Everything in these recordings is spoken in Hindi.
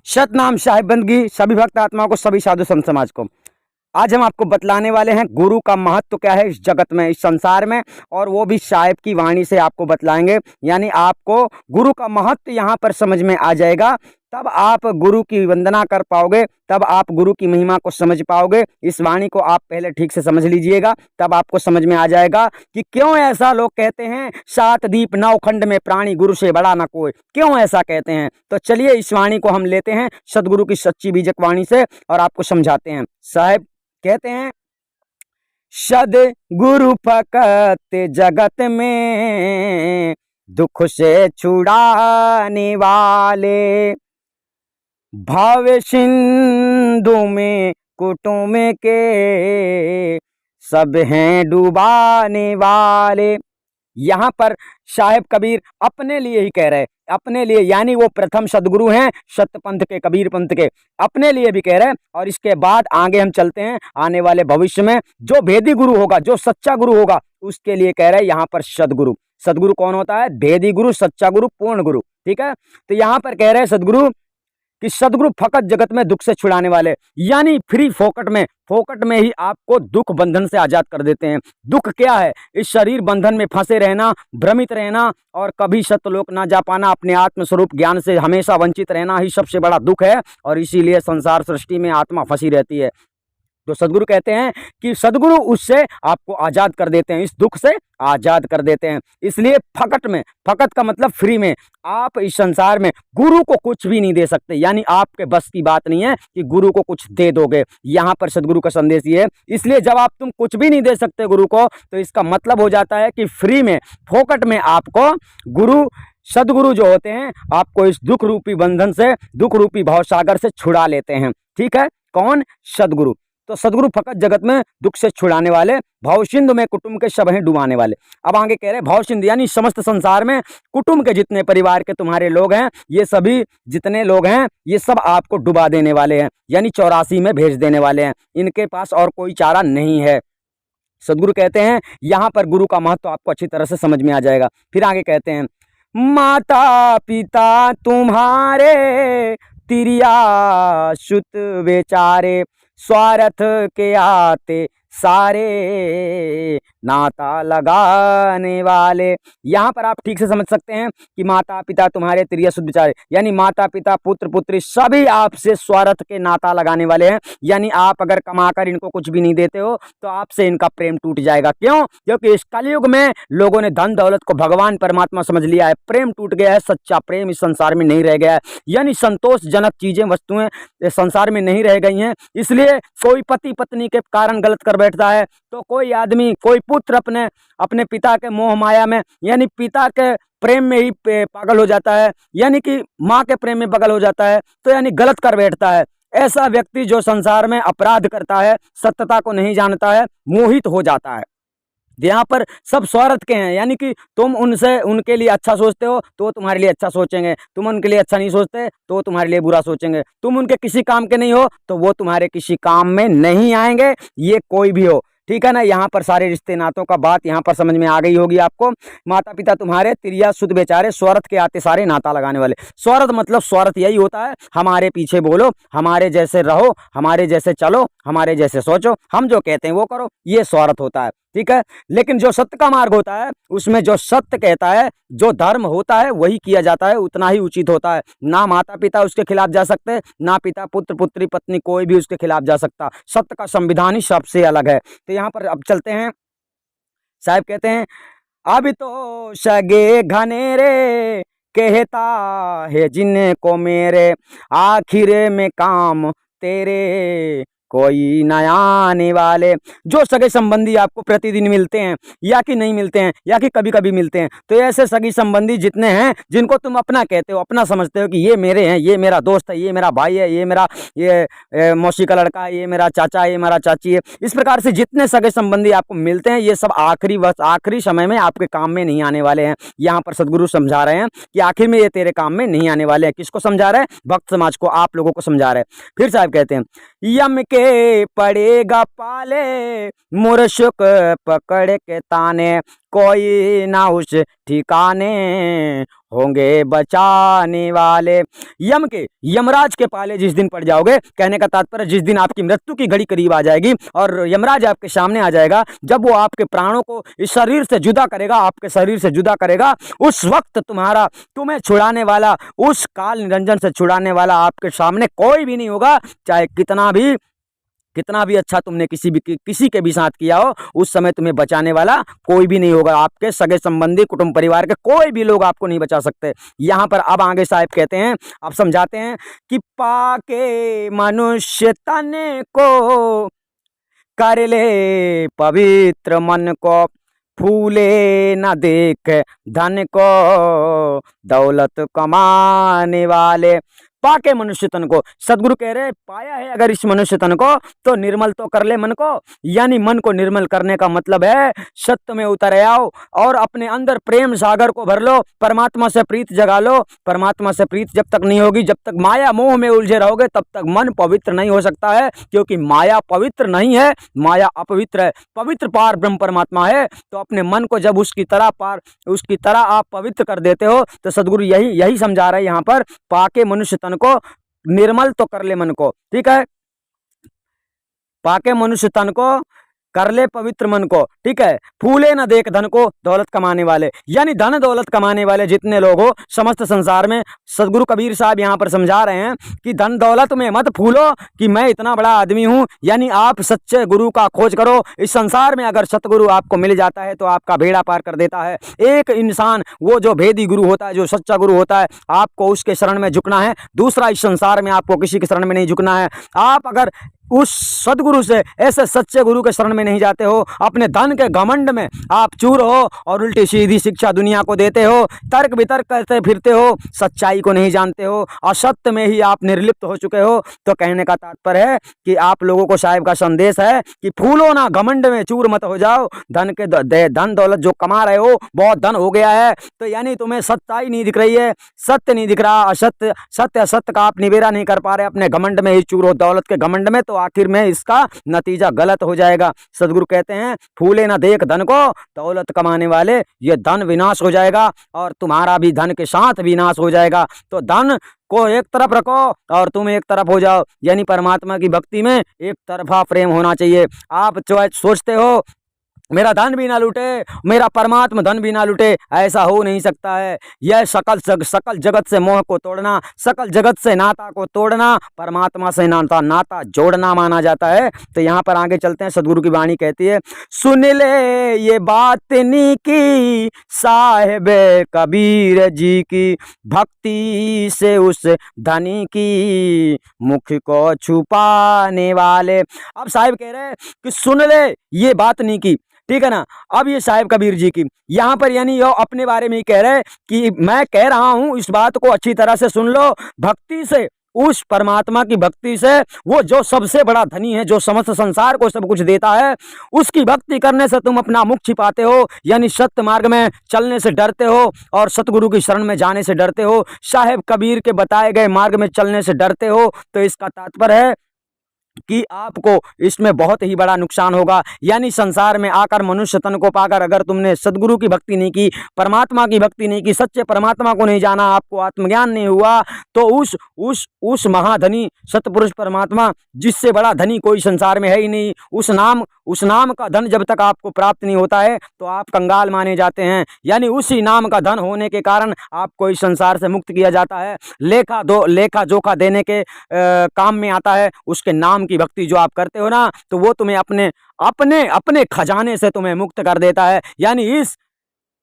सतनाम साहिब बंदगी सभी भक्त आत्माओं को, सभी साधु संत समाज को। आज हम आपको बतलाने वाले हैं गुरु का महत्व क्या है इस जगत में, इस संसार में, और वो भी साहिब की वाणी से आपको बतलाएंगे। यानी आपको गुरु का महत्व यहाँ पर समझ में आ जाएगा, तब आप गुरु की वंदना कर पाओगे, तब आप गुरु की महिमा को समझ पाओगे। इस वाणी को आप पहले ठीक से समझ लीजिएगा, तब आपको समझ में आ जाएगा कि क्यों ऐसा लोग कहते हैं, सात दीप नौ खंड में प्राणी गुरु से बड़ा ना कोई, क्यों ऐसा कहते हैं। तो चलिए इस वाणी को हम लेते हैं सदगुरु की सच्ची बीजक वाणी से और आपको समझाते हैं। साहब कहते हैं, सदगुरु फकत जगत में दुख से छुड़ाने वाले, भव सिंधु में कुटुंब के सब हैं डुबाने वाले। यहाँ पर साहेब कबीर अपने लिए ही कह रहे, अपने लिए, यानी वो प्रथम सदगुरु हैं सत्य पंथ के, कबीर पंथ के, अपने लिए भी कह रहे हैं। और इसके बाद आगे हम चलते हैं, आने वाले भविष्य में जो भेदी गुरु होगा, जो सच्चा गुरु होगा, उसके लिए कह रहे हैं यहाँ पर सदगुरु। सदगुरु कौन होता है? भेदी गुरु, सच्चा गुरु, पूर्ण गुरु। ठीक है, तो यहाँ पर कह रहे हैं सदगुरु कि सदगुरु फकत जगत में दुख से छुड़ाने वाले, यानी फ्री फोकट में ही आपको दुख बंधन से आजाद कर देते हैं। दुख क्या है? इस शरीर बंधन में फंसे रहना, भ्रमित रहना और कभी सत्यलोक ना जा पाना, अपने आत्मस्वरूप ज्ञान से हमेशा वंचित रहना ही सबसे बड़ा दुख है। और इसीलिए संसार सृष्टि में आत्मा फंसी रहती है। तो सदगुरु कहते हैं कि सदगुरु उससे आपको आजाद कर देते हैं, इस दुख से आजाद कर देते हैं। इसलिए फकट में, फकत का मतलब फ्री में, आप इस संसार में गुरु को कुछ भी नहीं दे सकते, यानी आपके बस की बात नहीं है कि गुरु को कुछ दे दोगे। यहाँ पर सदगुरु का संदेश ये है। इसलिए जब आप तुम कुछ भी नहीं दे सकते गुरु को, तो इसका मतलब हो जाता है कि फ्री में, फोकट में आपको गुरु, सदगुरु जो होते हैं, आपको इस दुख रूपी बंधन से, दुख रूपी भवसागर से छुड़ा लेते हैं। ठीक है, कौन? सदगुरु। तो सदगुरु फकत जगत में दुख से छुड़ाने वाले, भवसिंधु में कुटुंब के सब हैं डुबाने वाले। अब आगे कह रहे हैं भवसिंधु, यानी समस्त संसार में कुटुंब के जितने परिवार के तुम्हारे लोग हैं, ये सभी जितने लोग हैं, ये सब आपको डुबा देने वाले हैं, यानी 84 में भेज देने वाले हैं। इनके पास और कोई चारा नहीं है। सदगुरु कहते हैं यहाँ पर गुरु का महत्व आपको अच्छी तरह से समझ में आ जाएगा। फिर आगे कहते हैं, माता पिता तुम्हारे तिरिया सुत बेचारे, स्वार्थ के आते सारे नाता लगाने वाले। यहाँ पर आप ठीक से समझ सकते हैं कि माता पिता तुम्हारे तिरिया सुत बेचारे, यानी माता पिता पुत्र पुत्री सभी आपसे स्वार्थ के नाता लगाने वाले हैं। यानी आप अगर कमाकर इनको कुछ भी नहीं देते हो तो आपसे इनका प्रेम टूट जाएगा। क्यों? क्योंकि इस कलयुग में लोगों ने धन दौलत को भगवान परमात्मा समझ लिया है, प्रेम टूट गया है, सच्चा प्रेम इस संसार में नहीं रह गया है, यानी संतोषजनक चीजें, वस्तुएं इस संसार में नहीं रह गई हैं। इसलिए कोई पति पत्नी के कारण गलत कर बैठता है, तो कोई आदमी, कोई पुत्र अपने पिता के मोह माया में, यानी पिता के प्रेम में ही पागल हो जाता है, यानी कि माँ के प्रेम में पागल हो जाता है, तो यानी गलत कर बैठता है। ऐसा व्यक्ति जो संसार में अपराध करता है, सत्यता को नहीं जानता है, मोहित हो जाता है। यहाँ पर सब स्वार्थ के हैं, यानी कि तुम उनसे, उनके लिए अच्छा सोचते हो तो तुम्हारे लिए अच्छा सोचेंगे, तुम उनके लिए अच्छा नहीं सोचते तो तुम्हारे लिए बुरा सोचेंगे, तुम उनके किसी काम के नहीं हो तो वो तुम्हारे किसी काम में नहीं आएंगे, ये कोई भी हो। ठीक है ना, यहाँ पर सारे रिश्ते नातों का बात यहाँ पर समझ में आ गई होगी आपको। माता पिता तुम्हारे तिरिया सुत बेचारे, स्वार्थ के आते सारे नाता लगाने वाले। स्वार्थ मतलब, स्वार्थ यही होता है, हमारे पीछे बोलो, हमारे जैसे रहो, हमारे जैसे चलो, हमारे जैसे सोचो, हम जो कहते हैं वो करो, ये स्वार्थ होता है। ठीक है, लेकिन जो सत्य का मार्ग होता है, उसमें जो सत्य कहता है, जो धर्म होता है वही किया जाता है, उतना ही उचित होता है। ना माता पिता उसके खिलाफ जा सकते, ना पिता पुत्र पुत्री पत्नी कोई भी उसके खिलाफ जा सकता। सत्य का संविधान ही सबसे अलग है। तो यहाँ पर अब चलते हैं, साहब कहते हैं, अब तो सगे घनेरे कहता है जिनको मेरे, आखिर में काम तेरे कोई नया आने वाले। जो सगे संबंधी आपको प्रतिदिन मिलते हैं या कि नहीं मिलते हैं या कि कभी कभी मिलते हैं, तो ऐसे सगी संबंधी जितने हैं, जिनको तुम अपना कहते हो, अपना समझते हो कि ये मेरे हैं, ये मेरा दोस्त है, ये मेरा भाई है, ये मेरा मौसी का लड़का है, ये मेरा चाचा है, ये मेरा चाची है, इस प्रकार से जितने सगे संबंधी आपको मिलते हैं, ये सब आखिरी समय में आपके काम में नहीं आने वाले हैं। यहाँ पर सदगुरु समझा रहे हैं कि आखिर में ये तेरे काम में नहीं आने वाले हैं। किसको समझा रहे हैं? भक्त समाज को, आप लोगों को समझा रहे हैं। फिर साहब कहते हैं, यम के पड़ेगा पाले, मुर्शुक पकड़ के ताने, कोई ना उस ठिकाने होंगे बचाने वाले। यमराज के पाले जिस दिन पड़ जाओगे, कहने का तात्पर्य जिस दिन आपकी मृत्यु की घड़ी करीब आ जाएगी और यमराज आपके सामने आ जाएगा, जब वो आपके प्राणों को इस शरीर से जुदा करेगा, आपके शरीर से जुदा करेगा, उस वक्त तुम्हें छुड़ाने वाला, उस काल निरंजन से छुड़ाने वाला आपके सामने कोई भी नहीं होगा। चाहे कितना भी अच्छा तुमने किसी के भी साथ किया हो, उस समय तुम्हें बचाने वाला कोई भी नहीं होगा। आपके सगे संबंधी, कुटुंब परिवार के कोई भी लोग आपको नहीं बचा सकते। यहाँ पर अब आगे साहब कहते हैं, अब समझाते हैं कि पाके मनुष्य तन को कर ले पवित्र मन को, फूले न देख धन को दौलत कमाने वाले। पाके मनुष्य तन को, सदगुरु कह रहे पाया है अगर इस मनुष्य तन को तो निर्मल तो कर ले मन को। यानी मन को निर्मल करने का मतलब है सत्य में उतर आओ और अपने अंदर प्रेम सागर को भर लो, परमात्मा से प्रीत जगा लो। परमात्मा से प्रीत जब तक नहीं होगी, जब तक माया मोह में उलझे रहोगे, तब तक मन पवित्र नहीं हो सकता है, क्योंकि माया पवित्र नहीं है, माया अपवित्र है। पवित्र पार ब्रह्म परमात्मा है। तो अपने मन को जब उसकी तरह आप पवित्र कर देते हो, तो सदगुरु यही समझा रहे हैं यहाँ पर, पाके मनुष्य तन को निर्मल तो कर ले मन को। ठीक है, पाके मनुष्य तन को कर ले पवित्र मन को। ठीक है, फूले न देख धन को दौलत कमाने वाले। यानी धन दौलत कमाने वाले जितने लोग हो समस्त संसार में, सदगुरु कबीर साहब यहाँ पर समझा रहे हैं कि धन दौलत में मत फूलो कि मैं इतना बड़ा आदमी हूँ। यानी आप सच्चे गुरु का खोज करो। इस संसार में अगर सतगुरु आपको मिल जाता है तो आपका बेड़ा पार कर देता है। एक इंसान वो जो भेदी गुरु होता है, जो सच्चा गुरु होता है, आपको उसके शरण में झुकना है। दूसरा, इस संसार में आपको किसी के शरण में नहीं झुकना है। आप अगर उस सदगुरु से, ऐसे सच्चे गुरु के शरण में नहीं जाते हो, अपने धन के घमंड में आप चूर हो और उल्टी सीधी शिक्षा दुनिया को देते हो, तर्क वितर्क करते फिरते हो, सच्चाई को नहीं जानते हो, असत्य में ही आप निर्लिप्त हो चुके हो, तो कहने का तात्पर्य है कि आप लोगों को साहिब का संदेश है कि फूलो ना, घमंड में चूर मत हो जाओ। धन दौलत जो कमा रहे हो, बहुत धन हो गया है, तो यानी तुम्हें सच्चाई नहीं दिख रही है, सत्य नहीं दिख रहा, सत्य असत्य का आप निबेरा नहीं कर पा रहे, अपने घमंड में ही चूर हो, दौलत के घमंड में, तो आखिर में इसका नतीजा गलत हो जाएगा। सदगुरु कहते हैं फूले ना देख धन को दौलत कमाने वाले, ये धन विनाश हो जाएगा और तुम्हारा भी धन के साथ विनाश हो जाएगा। तो धन को एक तरफ रखो और तुम एक तरफ हो जाओ। यानी परमात्मा की भक्ति में एक तरफा प्रेम होना चाहिए। आप सोचते हो मेरा धन भी ना लूटे, मेरा परमात्मा धन भी ना लूटे, ऐसा हो नहीं सकता है। यह सकल जगत से मोह को तोड़ना, सकल जगत से नाता को तोड़ना, परमात्मा से नाता जोड़ना माना जाता है। तो यहाँ पर आगे चलते हैं। सदगुरु की वाणी कहती है, सुन ले ये बात नी की साहिब कबीर जी की, भक्ति से उस धनी की मुख को छुपाने वाले। अब साहिब कह रहे हैं कि सुन ले ये बात नी की, ठीक है ना। अब ये साहिब कबीर जी की यहाँ पर यानी यो अपने बारे में ही कह रहे हैं कि मैं कह रहा हूं, इस बात को अच्छी तरह से सुन लो। भक्ति से, उस परमात्मा की भक्ति से, वो जो सबसे बड़ा धनी है, जो समस्त संसार को सब कुछ देता है, उसकी भक्ति करने से तुम अपना मुख छिपाते हो। यानी सत्य मार्ग में चलने से डरते हो और सतगुरु की शरण में जाने से डरते हो, साहिब कबीर के बताए गए मार्ग में चलने से डरते हो। तो इसका तात्पर्य है कि आपको इसमें बहुत ही बड़ा नुकसान होगा। यानी संसार में आकर मनुष्य तन को पाकर अगर तुमने सदगुरु की भक्ति नहीं की, परमात्मा की भक्ति नहीं की, सच्चे परमात्मा को नहीं जाना, आपको आत्मज्ञान नहीं हुआ, तो उस महाधनी सतपुरुष परमात्मा, जिससे बड़ा धनी कोई संसार में है ही नहीं, उस नाम का धन जब तक आपको प्राप्त नहीं होता है तो आप कंगाल माने जाते हैं। यानी उसी नाम का धन होने के कारण आपको इस संसार से मुक्त किया जाता है। लेखा जोखा देने के काम में आता है। उसके नाम की भक्ति जो आप करते हो ना, तो वो तुम्हें अपने खजाने से तुम्हें मुक्त कर देता है। यानी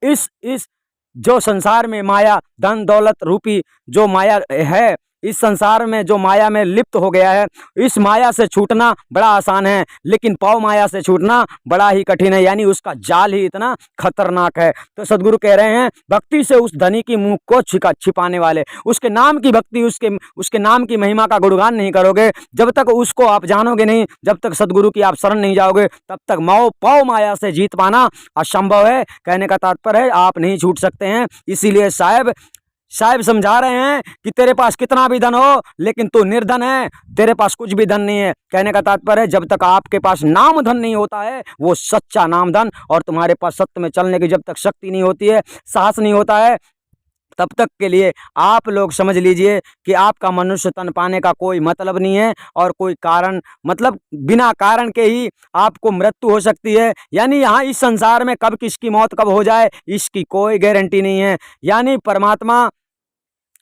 इस जो संसार में माया, धन दौलत रूपी जो माया है, इस संसार में जो माया में लिप्त हो गया है, इस माया से छूटना बड़ा आसान है, लेकिन पाव माया से छूटना बड़ा ही कठिन है। यानी उसका जाल ही इतना खतरनाक है। तो सदगुरु कह रहे हैं भक्ति से उस धनी की मुंह को छिपाने वाले, उसके नाम की भक्ति, उसके नाम की महिमा का गुणगान नहीं करोगे, जब तक उसको आप जानोगे नहीं, जब तक सदगुरु की आप शरण नहीं जाओगे, तब तक पाव माया से जीत पाना असंभव है। कहने का तात्पर्य है आप नहीं छूट सकते हैं। इसीलिए साहब समझा रहे हैं कि तेरे पास कितना भी धन हो, लेकिन तू निर्धन है, तेरे पास कुछ भी धन नहीं है। कहने का तात्पर्य है जब तक आपके पास नाम धन नहीं होता है, वो सच्चा नाम धन, और तुम्हारे पास सत्य में चलने की जब तक शक्ति नहीं होती है, साहस नहीं होता है, तब तक के लिए आप लोग समझ लीजिए कि आपका मनुष्य तन पाने का कोई मतलब नहीं है, और कोई कारण मतलब बिना कारण के ही आपको मृत्यु हो सकती है। यानी यहाँ इस संसार में कब किसकी मौत कब हो जाए इसकी कोई गारंटी नहीं है। यानी परमात्मा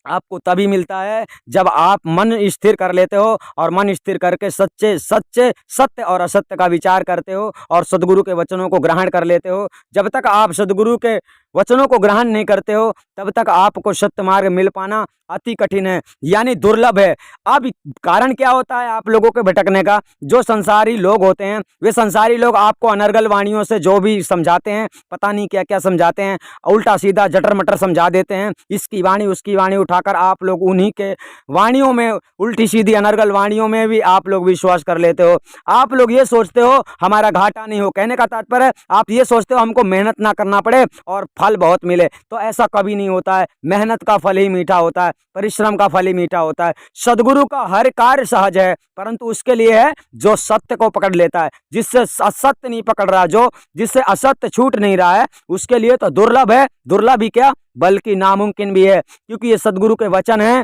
आपको तभी मिलता है जब आप मन स्थिर कर लेते हो, और मन स्थिर करके सच्चे सच्चे सत्य और असत्य का विचार करते हो, और सद्गुरु के वचनों को ग्रहण कर लेते हो। जब तक आप सद्गुरु के वचनों को ग्रहण नहीं करते हो तब तक आपको सत्य मार्ग मिल पाना अति कठिन है, यानी दुर्लभ है। अब कारण क्या होता है आप लोगों के भटकने का? जो संसारी लोग होते हैं वे संसारी लोग आपको अनर्गल वाणियों से जो भी समझाते हैं, पता नहीं क्या क्या समझाते हैं, उल्टा सीधा जटर मटर समझा देते हैं। इसकी वाणी उसकी वाणी उठाकर आप लोग उन्हीं के वाणियों में, उल्टी सीधी अनर्गल वाणियों में भी आप लोग विश्वास कर लेते हो। आप लोग ये सोचते हो हमारा घाटा नहीं हो, कहने का तात्पर्य आप ये सोचते हो हमको मेहनत ना करना पड़े और फल बहुत मिले। तो ऐसा कभी नहीं होता है। मेहनत का फल ही मीठा होता है, परिश्रम का फल ही मीठा होता है। सद्गुरु का हर कार्य सहज है, परंतु उसके लिए है जो सत्य को पकड़ लेता है। जिससे असत्य नहीं पकड़ रहा, जो जिससे असत्य छूट नहीं रहा है, उसके लिए तो दुर्लभ है। दुर्लभ ही क्या बल्कि नामुमकिन भी है, क्योंकि ये सद्गुरु के वचन है।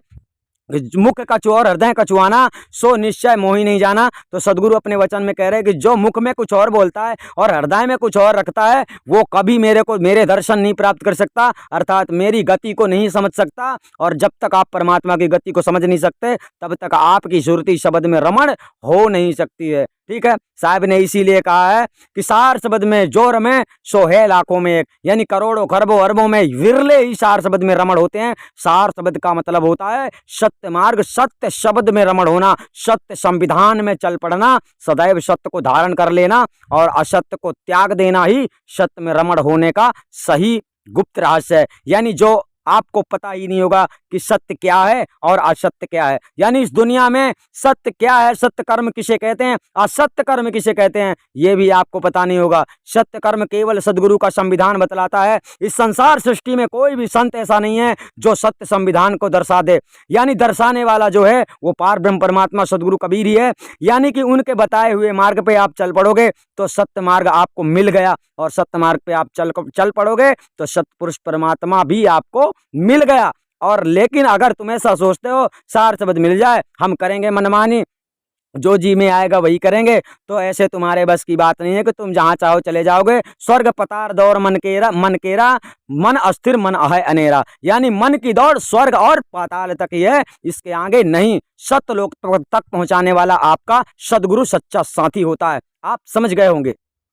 मुख कछु और हृदय कछुआना, सो निश्चय मोहि नहीं जाना। तो सद्गुरु अपने वचन में कह रहे हैं कि जो मुख में कुछ और बोलता है और हृदय में कुछ और रखता है वो कभी मेरे दर्शन नहीं प्राप्त कर सकता, अर्थात मेरी गति को नहीं समझ सकता। और जब तक आप परमात्मा की गति को समझ नहीं सकते तब तक आपकी सुरती शब्द में रमण हो नहीं सकती है। ठीक है, साहब ने इसीलिए कहा है कि सार शब्द में जो रमे सो है लाखों में एक, यानी करोड़ों खरबों अरबों में विरले ही सार शब्द में रमण होते हैं। सार शब्द का मतलब होता है सत्य मार्ग, सत्य शब्द में रमण होना, सत्य संविधान में चल पड़ना, सदैव सत्य को धारण कर लेना और असत्य को त्याग देना ही सत्य में रमण होने का सही गुप्त रहस्य है। यानी जो आपको पता ही नहीं होगा कि सत्य क्या है और असत्य क्या है। यानी इस दुनिया में सत्य क्या है, सत्य कर्म किसे कहते हैं, असत्य कर्म किसे कहते हैं, ये भी आपको पता नहीं होगा। सत्य कर्म केवल सद्गुरु का संविधान बतलाता है। इस संसार सृष्टि में कोई भी संत ऐसा नहीं है जो सत्य संविधान को दर्शा दे। यानी दर्शाने वाला जो है वो पार ब्रह्म परमात्मा सद्गुरु कबीर ही है। यानी कि उनके बताए हुए मार्ग पे आप चल पड़ोगे तो सत्य मार्ग आपको मिल गया, और सत्य मार्ग पे आप चल पड़ोगे तो सत्पुरुष परमात्मा भी आपको मिल गया। और लेकिन अगर तुम ऐसा सोचते हो सार शब्द मिल जाए हम करेंगे मनमानी, जो जी में आएगा वही करेंगे, तो ऐसे तुम्हारे बस की बात नहीं है कि तुम जहां चाहो चले जाओगे। स्वर्ग पतार दौड़ मन केरा मन अस्थिर मन है अनेरा। यानी मन की दौड़ स्वर्ग और पाताल तक ही है, इसके आगे नहीं। सत्य लोक तक पहुंचाने वाला आपका सद्गुरु सच्चा साथी होता है। आप समझ गए होंगे।